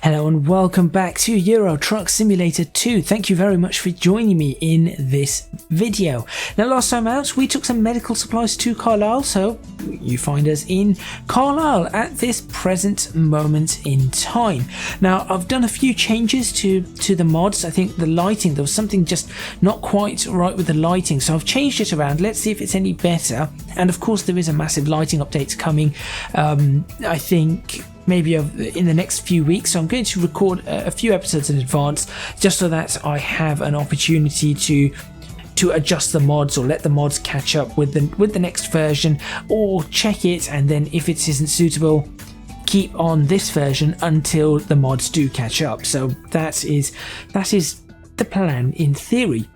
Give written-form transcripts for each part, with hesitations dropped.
Hello and welcome back to Euro Truck Simulator 2. Thank you very much for joining me in this video. Now last time out we took some medical supplies to Carlisle, so you find us in Carlisle at this present moment in time. Now I've done a few changes to the mods. I think the lighting, there was something just not quite right with the lighting, so I've changed it around. Let's see if it's any better. And of course there is a massive lighting update coming, I think maybe in the next few weeks, so I'm going to record a few episodes in advance just so that I have an opportunity to adjust the mods or let the mods catch up with the next version, or check it, and then if it isn't suitable, keep on this version until the mods do catch up. So that is the plan in theory.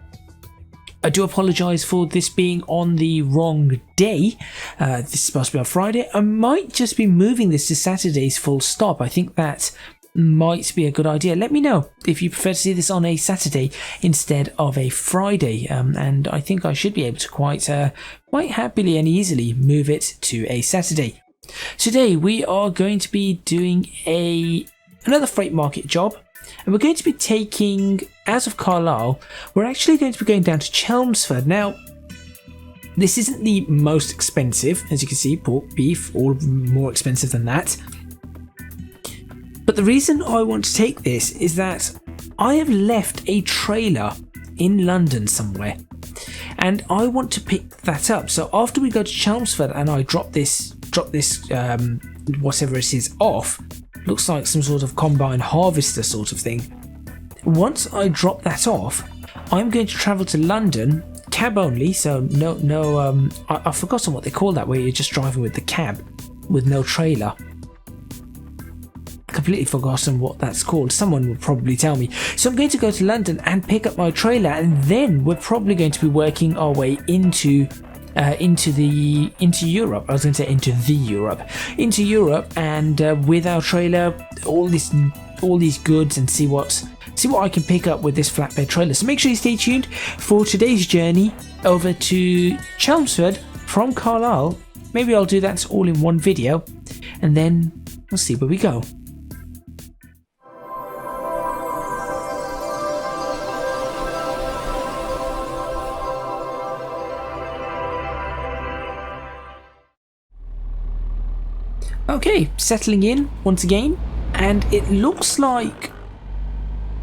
I do apologise for this being on the wrong day. This is supposed to be on Friday. I might just be moving this to Saturdays full stop. I think that might be a good idea. Let me know if you prefer to see this on a Saturday instead of a Friday. And I think I should be able to quite happily and easily move it to a Saturday. Today we are going to be doing another freight market job. And we're going to be taking, out of Carlisle, we're actually going to be going down to Chelmsford. Now, this isn't the most expensive, as you can see, pork, beef, all more expensive than that. But the reason I want to take this is that I have left a trailer in London somewhere, and I want to pick that up. So after we go to Chelmsford and I drop this whatever it is off, looks like some sort of combine harvester sort of thing. Once I drop that off, I'm going to travel to London, cab only, so no I've forgotten what they call that, where you're just driving with the cab with no trailer. Completely forgotten what that's called. Someone will probably tell me. So I'm going to go to London and pick up my trailer, and then we're probably going to be working our way into Europe. I was going to say into Europe, and with our trailer, all these goods, and see what I can pick up with this flatbed trailer. So make sure you stay tuned for today's journey over to Chelmsford from Carlisle. Maybe I'll do that all in one video, and then we'll see where we go. Okay, settling in once again, and it looks like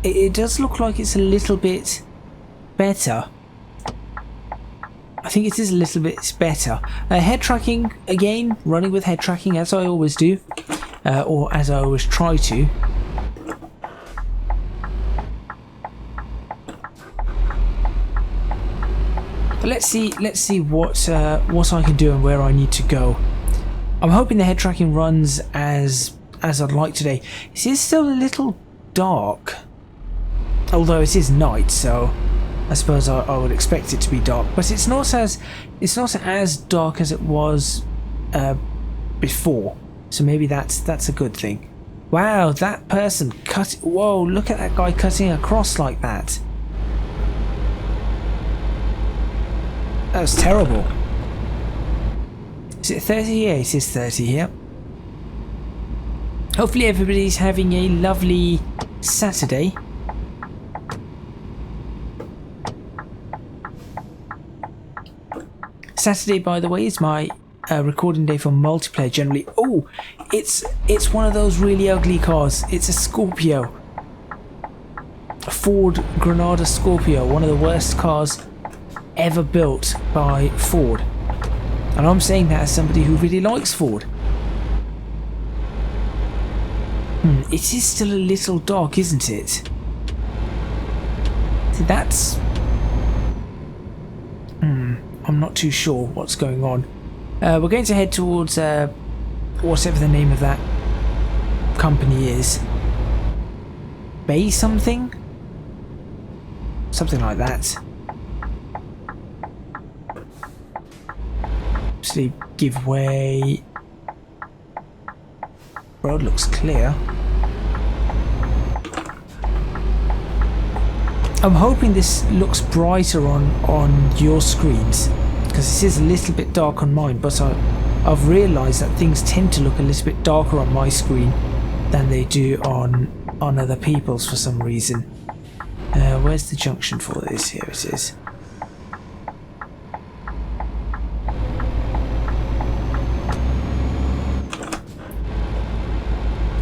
it does look like it's a little bit better. I think it is a little bit better. Head tracking again, running with head tracking as I always do, or as I always try to. But let's see what I can do and where I need to go. I'm hoping the head tracking runs as I'd like today. It is still a little dark, although it is night, so I suppose I would expect it to be dark. But it's not as dark as it was before, so maybe that's a good thing. Wow, that person cut! Whoa, look at that guy cutting across like that. That was terrible. Is it 30? Yeah, it is 30 here. Hopefully everybody's having a lovely Saturday. Saturday, by the way, is my recording day for multiplayer generally. Oh, it's one of those really ugly cars. It's a Scorpio. A Ford Granada Scorpio, one of the worst cars ever built by Ford. And I'm saying that as somebody who really likes Ford. It is still a little dark, isn't it? See, that's... I'm not too sure what's going on. We're going to head towards whatever the name of that company is. Bay something? Something like that. Give way. Road looks clear. I'm hoping this looks brighter on your screens, because this is a little bit dark on mine, but I've realised that things tend to look a little bit darker on my screen than they do on other people's for some reason. Where's the junction for this? Here it is.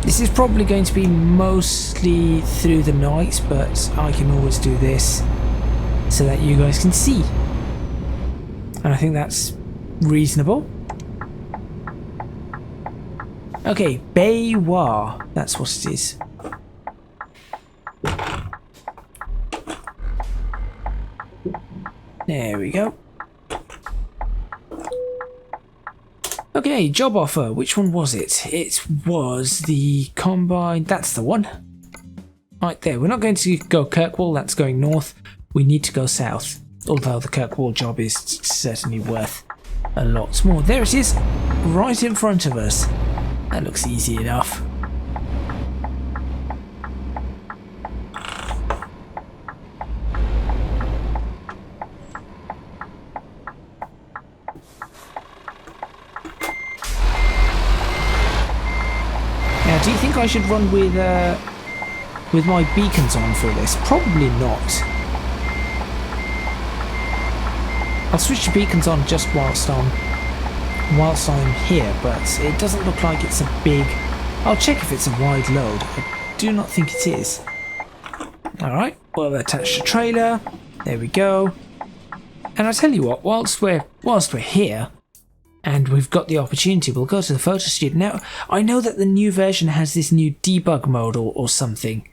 This is probably going to be mostly through the night, but I can always do this so that you guys can see. And I think that's reasonable. Okay, Baywa, that's what it is. There we go. Okay, job offer. Which one was it? It was the combine. That's the one. Right there. We're not going to go Kirkwall. That's going north. We need to go south. Although the Kirkwall job is certainly worth a lot more. There it is. Right in front of us. That looks easy enough. Do you think I should run with my beacons on for this? Probably not. I'll switch the beacons on just whilst I'm here, but it doesn't look like it's a big... I'll check if it's a wide load. I do not think it is. Alright, well, attach the trailer. There we go. And I'll tell you what, whilst we're here, and we've got the opportunity, we'll go to the photo studio. Now, I know that the new version has this new debug mode or something,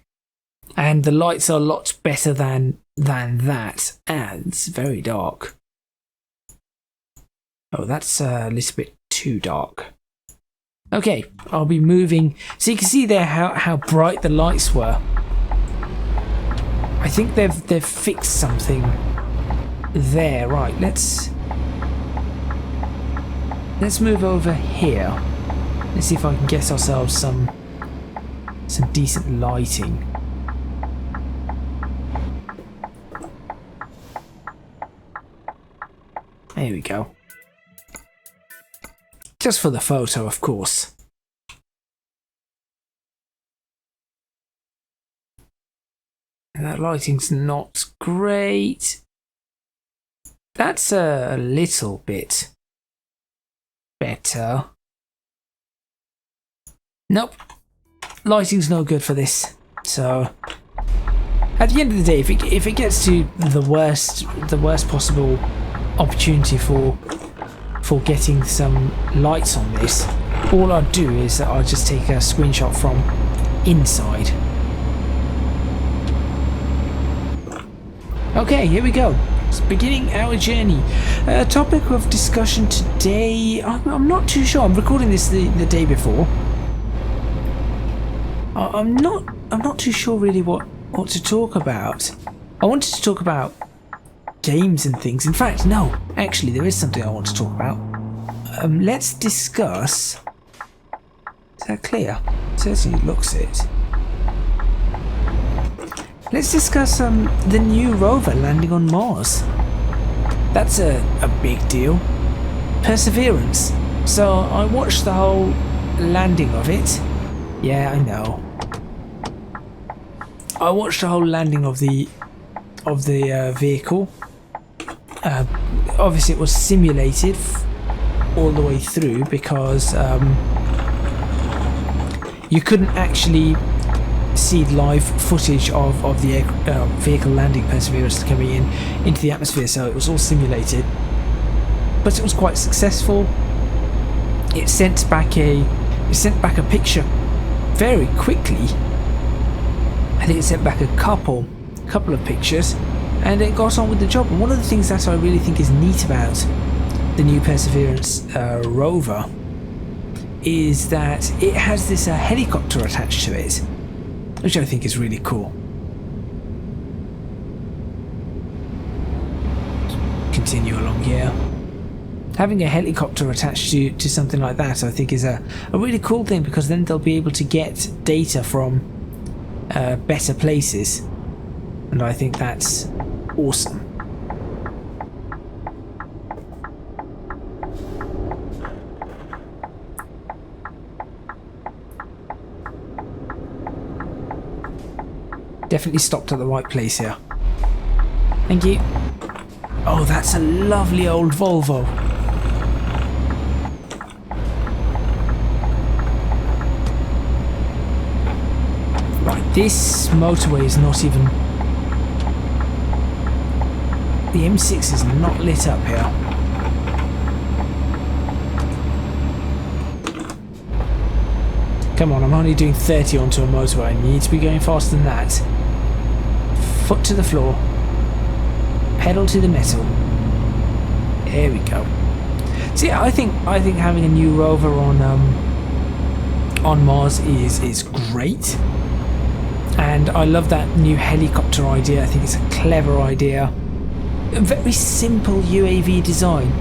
and the lights are a lot better than that, and it's very dark. Oh, that's a little bit too dark. Okay, I'll be moving. So you can see there how bright the lights were. I think they've fixed something there. Right, let's move over here. Let's see if I can get ourselves some decent lighting. There we go. Just for the photo, of course. And that lighting's not great. That's a little bit better. Nope. Lighting's no good for this. So at the end of the day, if it gets to the worst possible opportunity for getting some lights on this, all I'll do is I'll just take a screenshot from inside. Okay, here we go. It's beginning our journey. Topic of discussion today, I'm not too sure. I'm recording this the day before. I'm not too sure really what to talk about. I wanted to talk about games and things. In fact, no, actually there is something I want to talk about. Let's discuss... Is that clear? Certainly looks it. Let's discuss the new rover landing on Mars. That's a big deal. Perseverance. So I watched the whole landing of it. Yeah, I know. I watched the whole landing of the vehicle. Obviously it was simulated all the way through because you couldn't actually see live footage of the vehicle landing Perseverance coming into the atmosphere, so it was all simulated, but it was quite successful. It sent back a picture very quickly. I think it sent back a couple of pictures, and it got on with the job. And one of the things that I really think is neat about the new Perseverance rover is that it has this helicopter attached to it, which I think is really cool. Continue along here. Having a helicopter attached to something like that, I think, is a really cool thing, because then they'll be able to get data from better places, and I think that's awesome. Definitely stopped at the right place here. Thank you. Oh, that's a lovely old Volvo. Right, this motorway is not even... The M6 is not lit up here. Come on, I'm only doing 30 onto a motorway. I need to be going faster than that. Foot to the floor. Pedal to the metal. There we go. See, I think having a new rover on Mars is great. And I love that new helicopter idea. I think it's a clever idea. A very simple UAV design.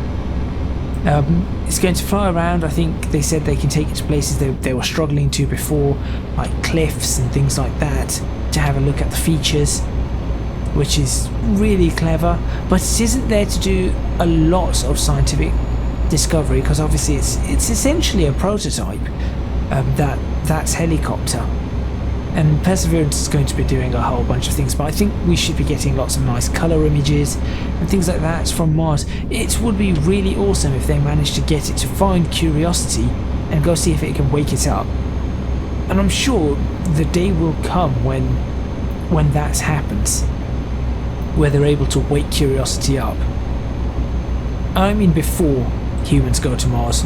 It's going to fly around. I think they said they can take it to places they were struggling to before, like cliffs and things like that, to have a look at the features, which is really clever. But it isn't there to do a lot of scientific discovery, because obviously it's essentially a prototype. That's helicopter. And Perseverance is going to be doing a whole bunch of things, but I think we should be getting lots of nice colour images and things like that from Mars. It would be really awesome if they managed to get it to find Curiosity and go see if it can wake it up. And I'm sure the day will come when that happens, where they're able to wake Curiosity up. I mean before humans go to Mars,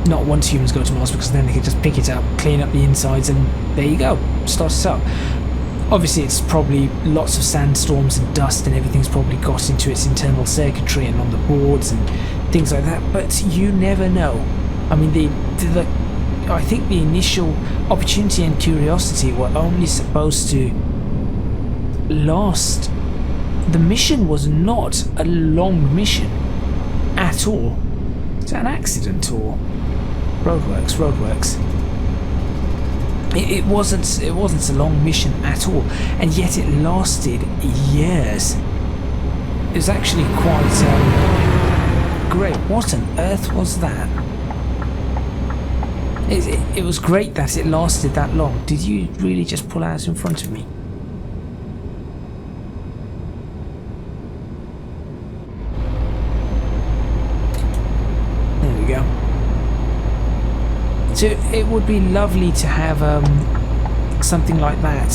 not once humans go to Mars, because then they can just pick it up, clean up the insides, and there you go, start it up. Obviously it's probably lots of sandstorms and dust and everything's probably got into its internal circuitry and on the boards and things like that, but you never know. I mean, I think the initial Opportunity and Curiosity were only supposed to last. The mission was not a long mission at all. Is that an accident or... Roadworks. It wasn't a long mission at all, and yet it lasted years. It was actually quite great. What on earth was that? It was great that it lasted that long. Did you really just pull out in front of me? There we go. So it would be lovely to have something like that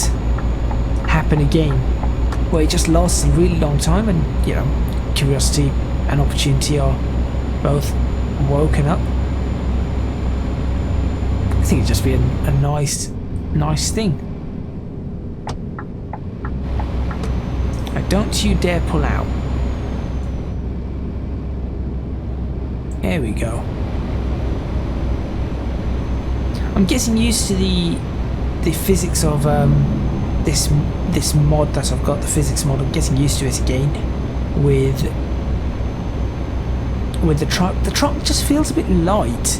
happen again, where it just lasts a really long time, and you know, Curiosity and Opportunity are both woken up. I think it'd just be a nice thing. Now, don't you dare pull out. There we go. I'm getting used to the physics of this mod that I've got, the physics mod. I'm getting used to it again with the truck. The truck just feels a bit light.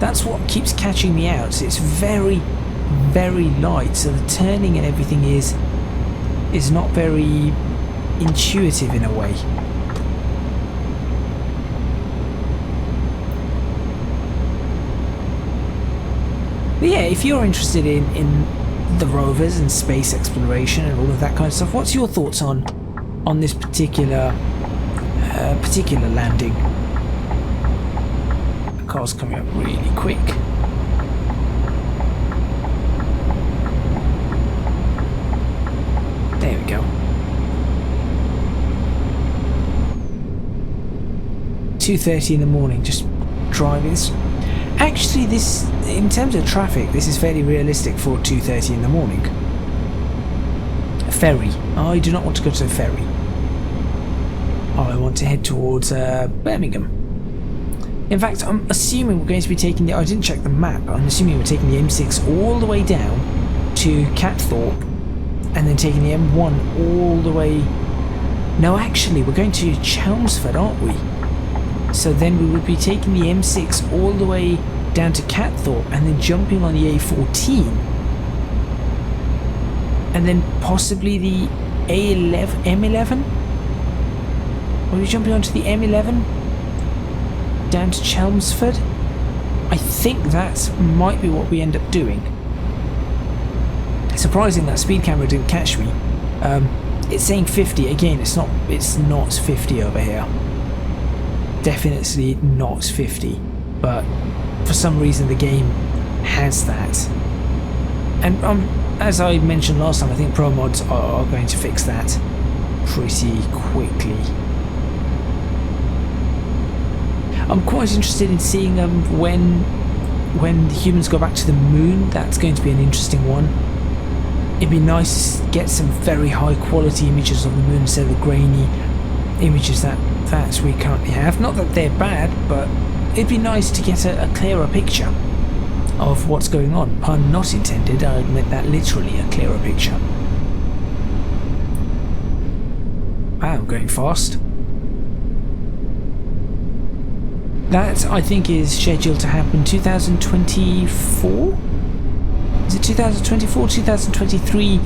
That's what keeps catching me out. It's very, very light, so the turning and everything is not very intuitive in a way. But yeah, if you're interested in the rovers and space exploration and all of that kind of stuff, what's your thoughts on this particular landing? The car's coming up really quick. There we go. 2:30 in the morning, just driving. Actually, this, in terms of traffic, this is fairly realistic for 2:30 in the morning. A ferry. I do not want to go to a ferry. I want to head towards Birmingham. In fact, I'm assuming we're going to be taking the... I didn't check the map. I'm assuming we're taking the M6 all the way down to Catthorpe, and then taking the M1 all the way... No, actually, we're going to Chelmsford, aren't we? So then we would be taking the M6 all the way down to Catthorpe and then jumping on the A14. And then possibly the M11? Are we jumping onto the M11? Down to Chelmsford? I think that might be what we end up doing. Surprising that speed camera didn't catch me. It's saying 50 again. It's not 50 over here. Definitely not 50, but for some reason the game has that. And as I mentioned last time, I think Promods are going to fix that pretty quickly. I'm quite interested in seeing when the humans go back to the moon. That's going to be an interesting one. It'd be nice to get some very high quality images of the moon instead of the grainy images that we currently have. Not that they're bad, but it'd be nice to get a clearer picture of what's going on. Pun not intended, I meant that literally, a clearer picture. Wow, I'm going fast. That, I think, is scheduled to happen 2024? Is it 2024, 2023?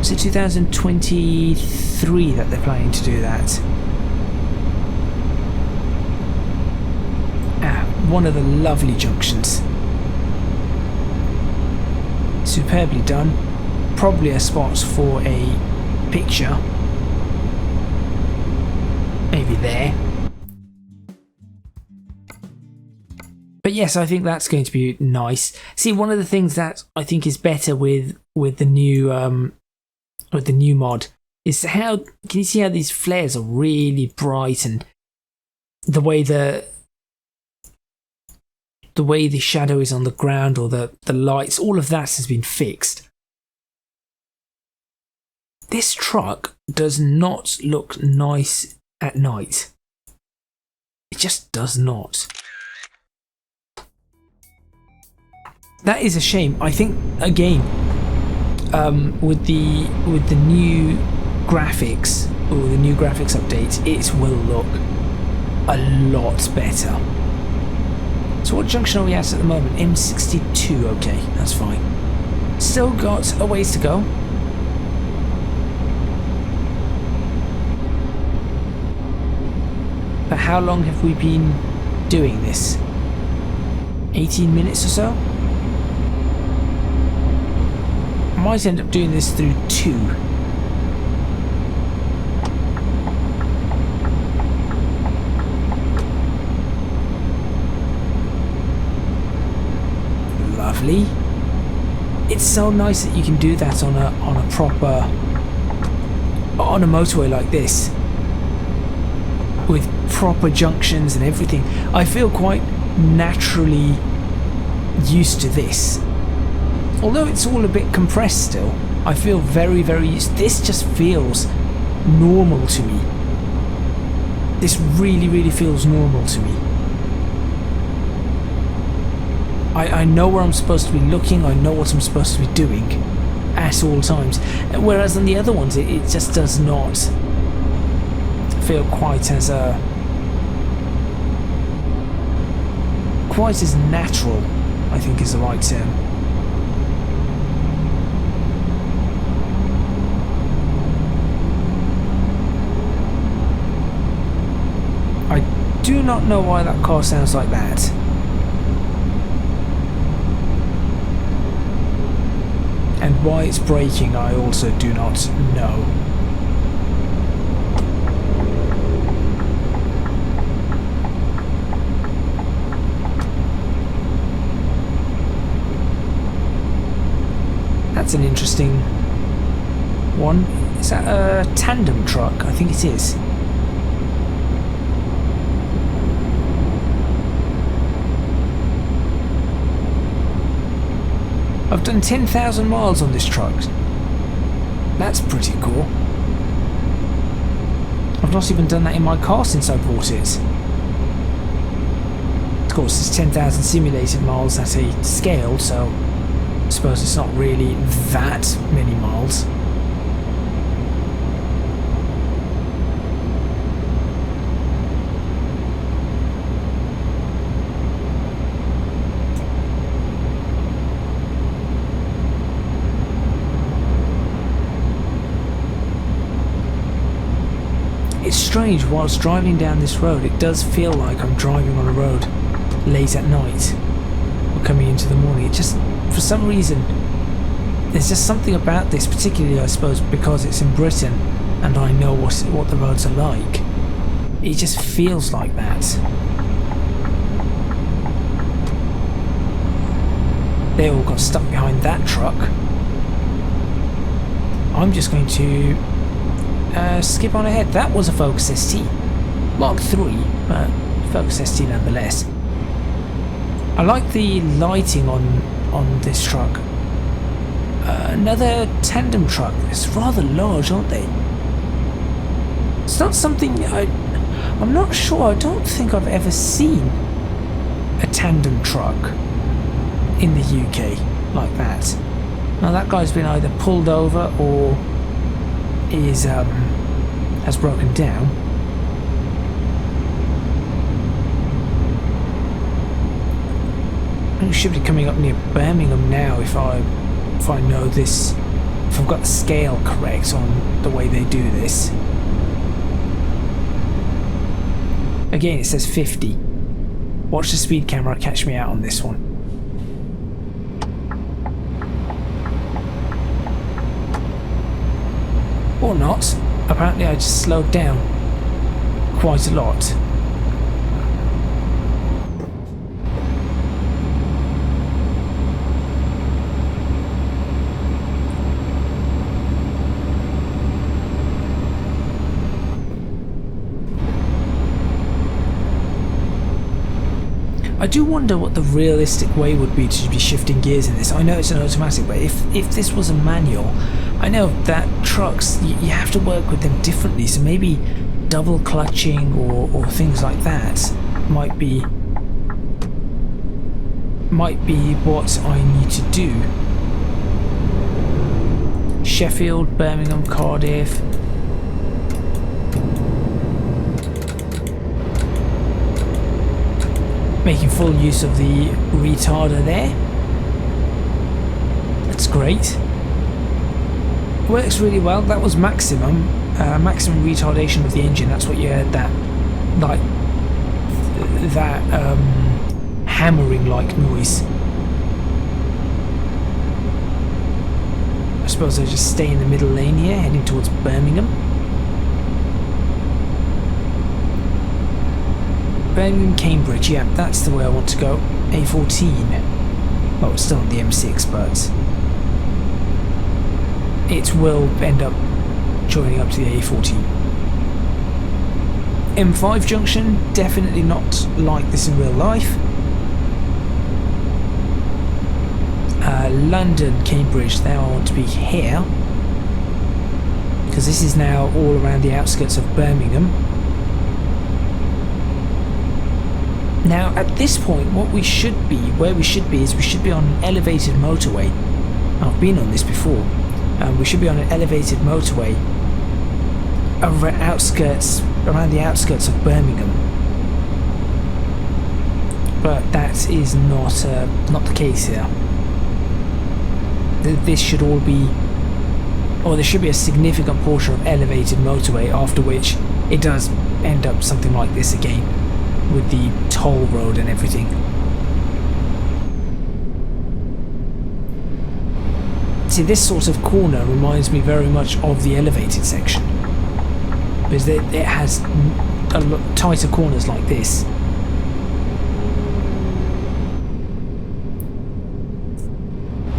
Is it 2023 that they're planning to do that? One of the lovely junctions. Superbly done. Probably a spot for a picture. Maybe there. But yes, I think that's going to be nice. See, one of the things that I think is better with the new mod is how can you see how these flares are really bright, and the way the shadow is on the ground, or the lights, all of that has been fixed. This truck does not look nice at night. It just does not. That is a shame. I think again, with the new graphics, or the new graphics update, it will look a lot better. So what junction are we at the moment? M62. Okay, that's fine. Still got a ways to go. But how long have we been doing this? 18 minutes or so? I might end up doing this through 2. Lovely. It's so nice that you can do that on a motorway like this, with proper junctions and everything. I feel quite naturally used to this. Although it's all a bit compressed still, I feel very, very used. This just feels normal to me. This really, really feels normal to me. I know where I'm supposed to be looking, I know what I'm supposed to be doing at all times. Whereas on the other ones, it just does not feel quite as natural, I think is the right term. I do not know why that car sounds like that. And why it's braking, I also do not know. That's an interesting one. Is that a tandem truck? I think it is. I've done 10,000 miles on this truck. That's pretty cool. I've not even done that in my car since I bought it. Of course, it's 10,000 simulated miles at a scale, so I suppose it's not really that many miles. It's strange, whilst driving down this road, it does feel like I'm driving on a road late at night or coming into the morning. It just, for some reason, There's just something about this, particularly I suppose because it's in Britain and I know what the roads are like. It just feels like that. They all got stuck behind that truck. I'm just going to skip on ahead. That was a Focus ST. Mark III, but Focus ST nonetheless. I like the lighting on this truck. Another tandem truck. It's rather large, aren't they? It's not something I'm not sure. I don't think I've ever seen a tandem truck in the UK like that. Now that guy's been either pulled over or is has broken down. I should be coming up near Birmingham now if I know this, if I've got the scale correct on the way they do this. Again, it says 50. Watch the speed camera catch me out on this one. Or not. Apparently I just slowed down quite a lot. I do wonder what the realistic way would be to be shifting gears in this. I know it's an automatic, but if this was a manual, I know that trucks, you have to work with them differently, so maybe double clutching or things like that might be what I need to do. Sheffield, Birmingham, Cardiff. Making full use of the retarder there. That's great. Works really well. That was maximum retardation of the engine. That's what you heard, that like that hammering like noise. I suppose I just stay in the middle lane here, heading towards Birmingham. Birmingham, Cambridge, yeah, that's the way I want to go. A14. Well, it's still on the M6, but it will end up joining up to the A14. M5 junction, definitely not like this in real life. London, Cambridge, now I want to be here, because this is now all around the outskirts of Birmingham. Now at this point where we should be is we should be on an elevated motorway. I've been on this before. We should be on an elevated motorway around the outskirts of Birmingham. But that is not the case here. This should all be, or there should be a significant portion of elevated motorway, after which it does end up something like this again, with the toll road and everything. See, this sort of corner reminds me very much of the elevated section, because it has a lot tighter corners like this.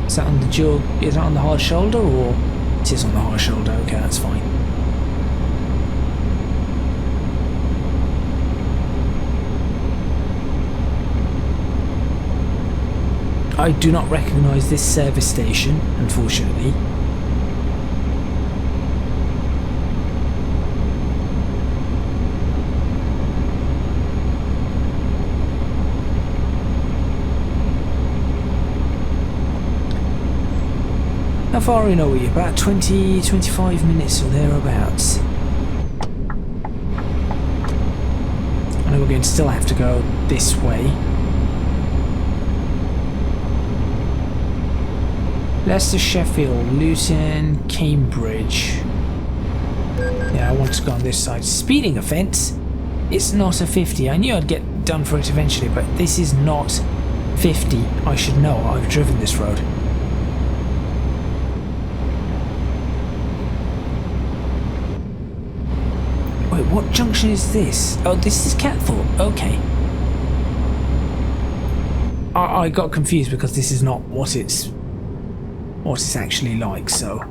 Is that on the dual? Is that on the hard shoulder, or it is on the hard shoulder? Okay, that's fine. I do not recognise this service station, unfortunately. How far in are we? About 20-25 minutes or thereabouts. I know we're going to still have to go this way. Leicester, Sheffield, Luton, Cambridge. Yeah, I want to go on this side. Speeding offence. It's not a 50. I knew I'd get done for it eventually, but this is not 50. I should know. I've driven this road. what junction is this? Oh, this is Catthorpe. Okay. I got confused because this is not what it's actually like, so.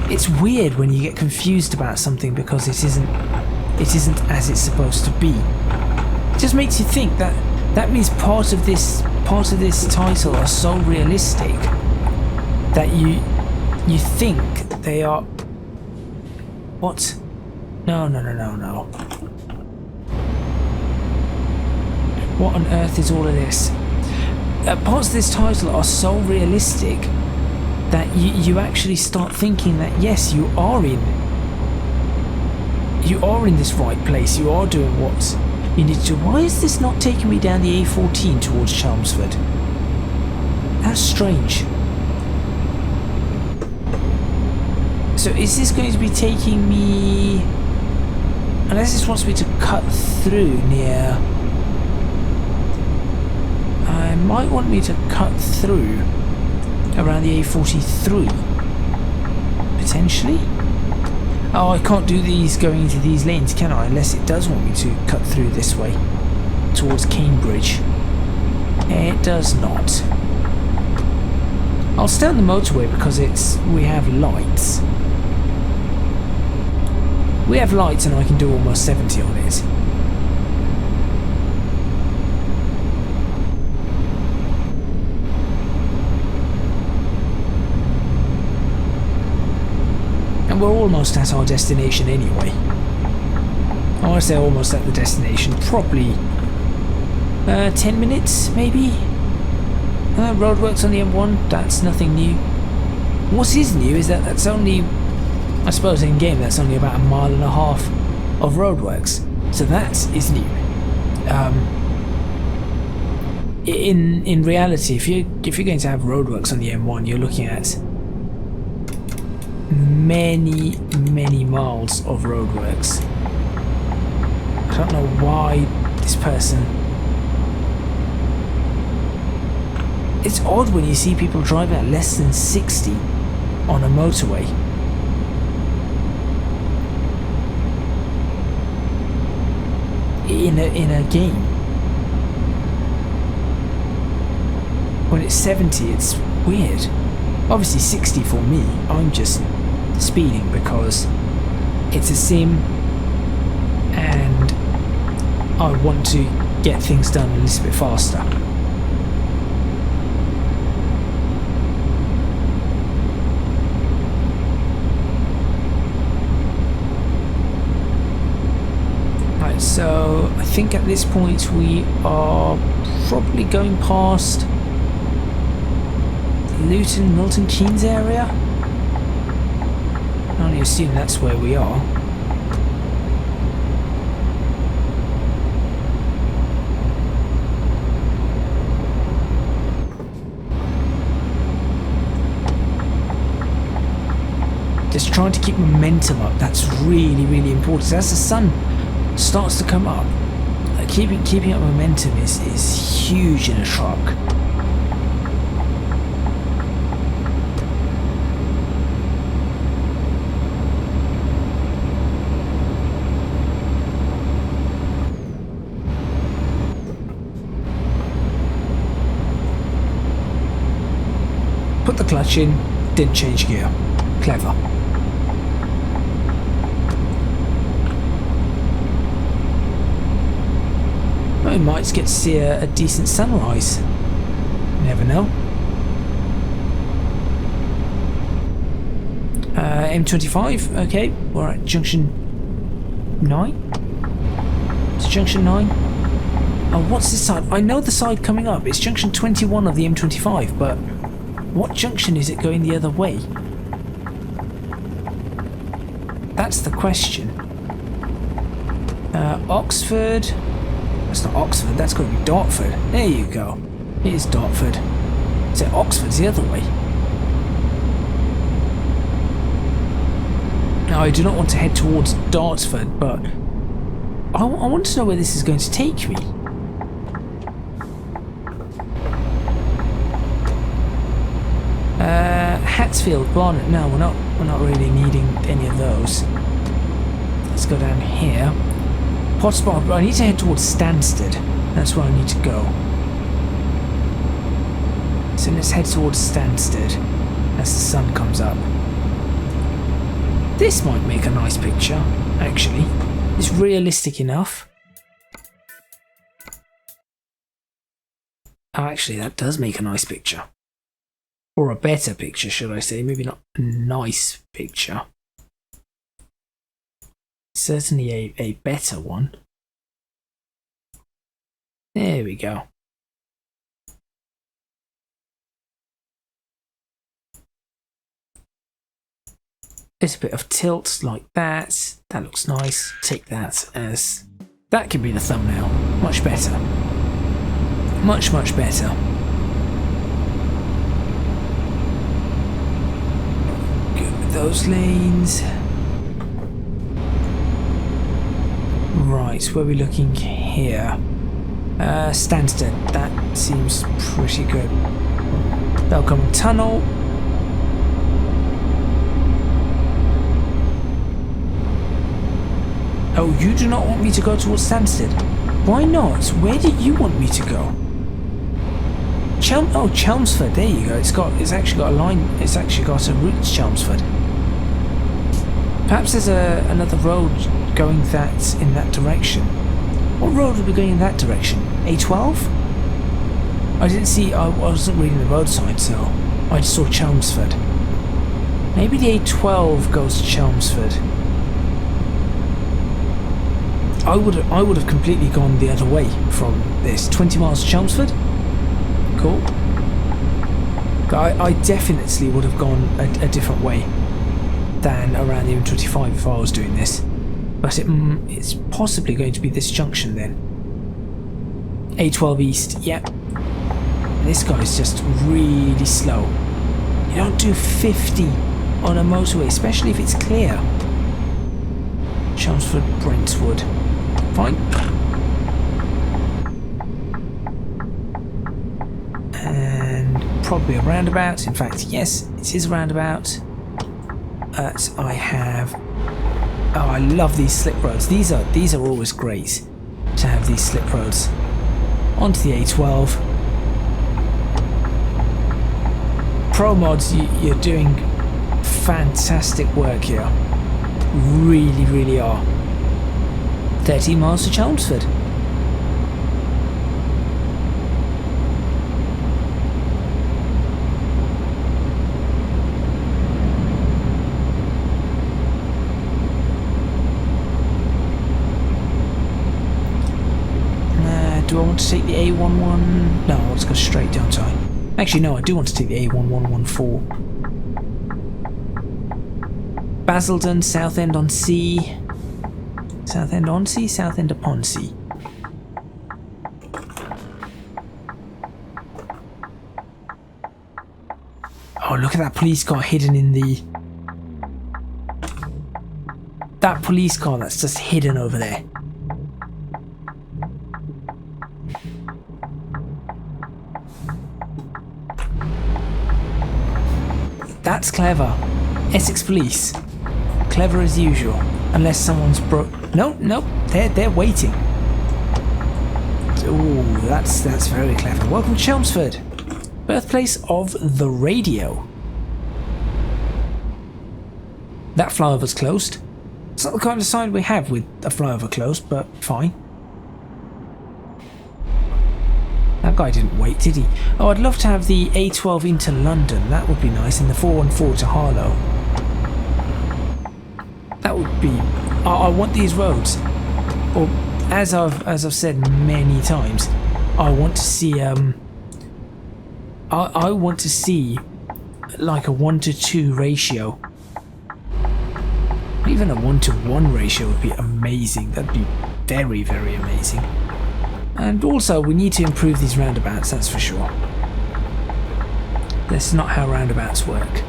It's weird when you get confused about something because it isn't as it's supposed to be. It just makes you think that means part of this title are so realistic that you think they are. What? No. What on earth is all of this? Parts of this title are so realistic that you actually start thinking that yes, you are in this right place. You are doing what you need to. Why is this not taking me down the A14 towards Chelmsford? That's strange. So is this going to be taking me? Unless this wants me to cut through near. I might want me to cut through around the A43. Potentially? Oh, I can't do these going into these lanes, can I? Unless it does want me to cut through this way towards Cambridge. It does not. I'll stay on the motorway because we have lights. We have lights and I can do almost 70 on it. And we're almost at our destination anyway. I want to say almost at the destination. Probably 10 minutes maybe? Roadworks on the M1, that's nothing new. What is new is that that's only, I suppose in game that's only about 1.5 miles of roadworks. So that is new. In reality, if you're going to have roadworks on the M1, you're looking at many miles of roadworks. I don't know why this person. It's odd when you see people drive at less than 60 on a motorway. In a game. When it's 70, it's weird. Obviously 60 for me. I'm just speeding because it's a sim and I want to get things done a little bit faster. Right, so I think at this point we are probably going past Luton, Milton Keynes area. I only assume that's where we are. Just trying to keep momentum up. That's really important. As the sun starts to come up, keeping up momentum is huge in a truck. Put the clutch in, didn't change gear. Clever. We might get to see a decent sunrise. Never know. M25, okay, we're at junction 9? It's junction 9? Oh, what's this side? I know the side coming up. It's junction 21 of the M25, but what junction is it going the other way? That's the question. Oxford. That's not Oxford, that's going to be Dartford. There you go. It is Dartford. So Oxford's the other way. Now, I do not want to head towards Dartford, but I want to know where this is going to take me. Hatsfield, Barnet. No, we're not really needing any of those. Let's go down here. Potspot. I need to head towards Stansted. That's where I need to go. So let's head towards Stansted as the sun comes up. This might make a nice picture, actually. It's realistic enough. Oh, actually, that does make a nice picture. Or a better picture, should I say. Maybe not a nice picture. Certainly a better one. There we go. There's a bit of tilt like that. That looks nice. Take that as... That could be the thumbnail. Much better. Much, much better. Good with those lanes. Right, where are we looking here? Stansted. That seems pretty good. Belcombe Tunnel. Oh, you do not want me to go towards Stansted? Why not? Where do you want me to go? Chelmsford. There you go. It's actually got a line. It's actually got a route to Chelmsford. Perhaps there's another road going in that direction. What road would be going in that direction? A12? I didn't see. I wasn't reading the road sign, so I just saw Chelmsford. Maybe the A12 goes to Chelmsford. I would have completely gone the other way from this. 20 miles to Chelmsford? Cool. I definitely would have gone a different way than around the M25 if I was doing this. But it's possibly going to be this junction then. A12 East, yep. This guy's just really slow. You don't do 50 on a motorway, especially if it's clear. Chelmsford, Brentwood. Fine. And probably a roundabout. In fact, yes, it is a roundabout. I have... Oh, I love these slip roads. These are always great to have these slip roads. Onto the A12. Promods, you're doing fantastic work here. Really, really are. 13 miles to Chelmsford. Do I want to take the A11? No, I want to go straight, don't I? Actually, no, I do want to take the A1114. Basildon, Southend on Sea. Southend on Sea, Southend upon Sea. Oh, look at that police car hidden in the... That police car that's just hidden over there. That's clever. Essex Police. Clever as usual. Unless someone's broke. Nope, they're waiting. Ooh, that's very clever. Welcome to Chelmsford, birthplace of the radio. That flyover's closed. It's not the kind of sign we have with a flyover closed, but fine. That guy didn't wait, did he? Oh, I'd love to have the A12 into London. That would be nice. And the 414 to Harlow. That would be... I want these roads. Or as I've said many times, I want to see I want to see like a 1:2 ratio. Even a 1:1 ratio would be amazing. That'd be very, very amazing. And also, we need to improve these roundabouts, that's for sure. That's not how roundabouts work.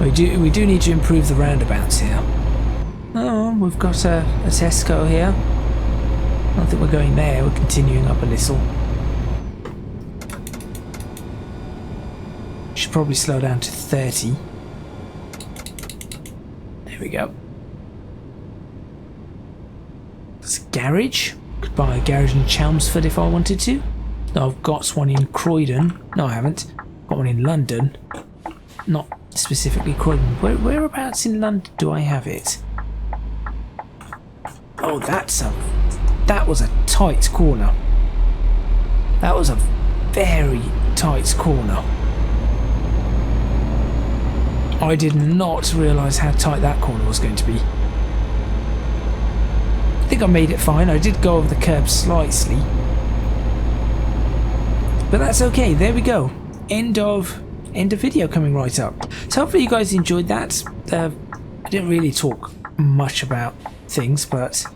We do need to improve the roundabouts here. Oh, we've got a Tesco here. I don't think we're going there, we're continuing up a little. should probably slow down to 30. There we go. There's a garage. Could buy a garage in Chelmsford if I wanted to. No, I've got one in Croydon. No, I haven't. Got one in London. Not specifically Croydon. Whereabouts in London do I have it? Oh, that was a tight corner. That was a very tight corner. I did not realise how tight that corner was going to be. I think I made it fine. I did go over the curb slightly. But that's okay. There we go. End of video coming right up. So hopefully you guys enjoyed that. I didn't really talk much about things, but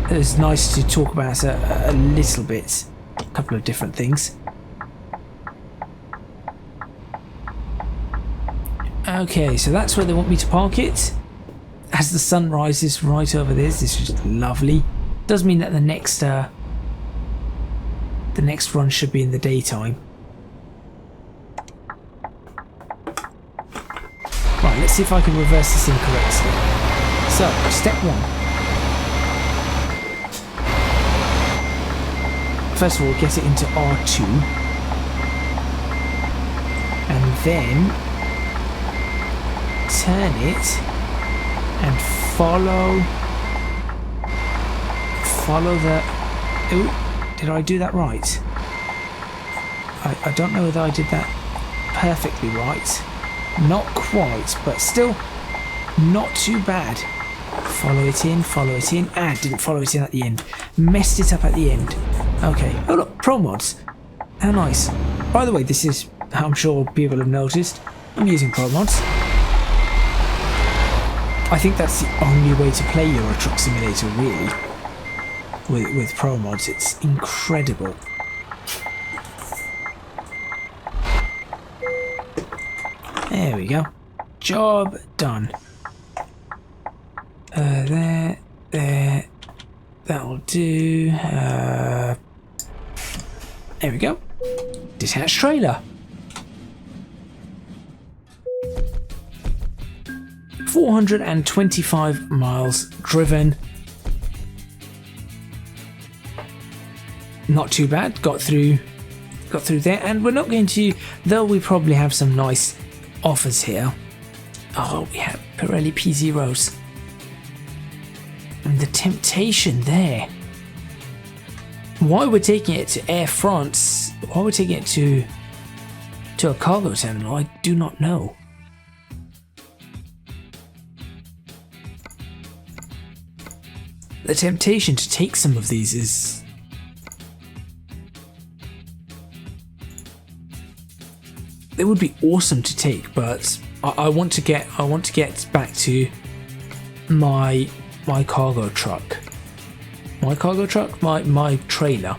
it was nice to talk about a little bit, a couple of different things. Okay, so that's where they want me to park it. As the sun rises right over this is just lovely. Does mean that the next run should be in the daytime. Right, let's see if I can reverse this incorrectly. So, step 1. First of all, get it into R2. And then turn it and follow the... Ooh, did I do that right? I don't know whether I did that perfectly right. Not quite, but still not too bad. Follow it in. Ah, didn't follow it in at the end. Messed it up at the end. Okay. Oh look, Promods. How nice. By the way, this is, I'm sure people have noticed, I'm using Promods. I think that's the only way to play Euro Truck Simulator, really. With Promods, it's incredible. There we go. Job done. There. That'll do. There we go. Detached trailer. 425 miles driven. Not too bad. Got through there, and we're not going to, though we probably have some nice offers here. Oh, we have Pirelli P0s. And the temptation there. Why we're taking it to Air France, why we're taking it to a cargo terminal, I do not know. The temptation to take some of these is... It would be awesome to take, but I want to get back to my cargo truck. My trailer.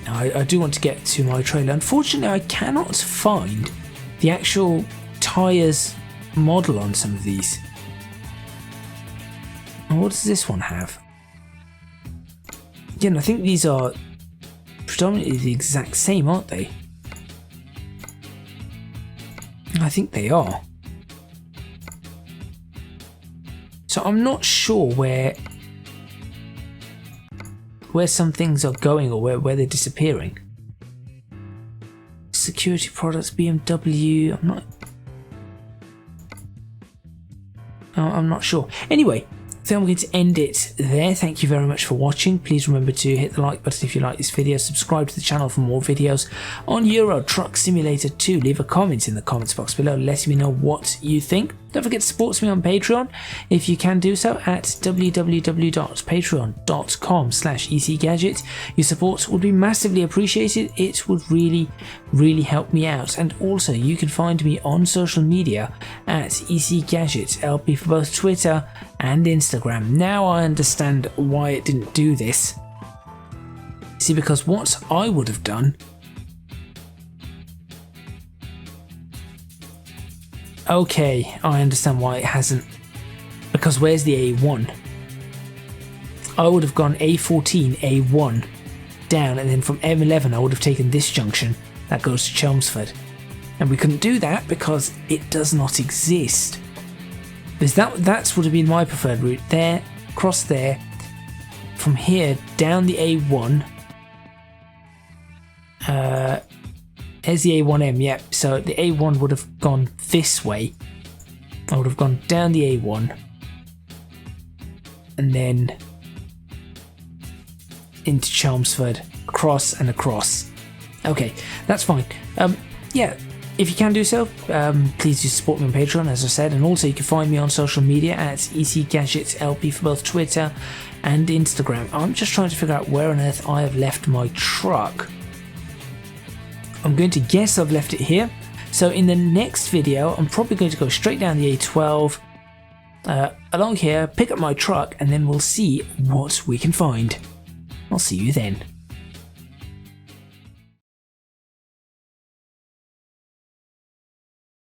I do want to get to my trailer. Unfortunately, I cannot find the actual tyres model on some of these. And what does this one have? Again, I think these are predominantly the exact same, aren't they? I think they are. So I'm not sure where some things are going or where they're disappearing. Security products, BMW, I'm not sure. Anyway, I think I'm going to end it there. Thank you very much for watching. Please remember to hit the like button if you like this video. Subscribe to the channel for more videos on Euro Truck Simulator 2. Leave a comment in the comments box below letting me know what you think. Don't forget to support me on Patreon if you can do so at www.patreon.com/ECGadget. Your support would be massively appreciated. It would really help me out. And also you can find me on social media at ECGadget LP for both Twitter and Instagram. Now I understand why it didn't do this. See, because what I would have done... Okay, I understand why it hasn't. Because where's the A1? I would have gone A14, A1. down, and then from M11 I would have taken this junction that goes to Chelmsford. And we couldn't do that because it does not exist. Because that's would have been my preferred route. There, across there, from here down the A1. There's the A1M, yeah. So the A1 would have gone this way. I would have gone down the A1 and then into Chelmsford, across and across. Okay, that's fine. Yeah, if you can do so, please do support me on Patreon, as I said, and also you can find me on social media at ECGadget LP for both Twitter and Instagram. I'm just trying to figure out where on earth I have left my truck. I'm going to guess I've left it here. So in the next video, I'm probably going to go straight down the A12, along here, pick up my truck, and then we'll see what we can find. I'll see you then.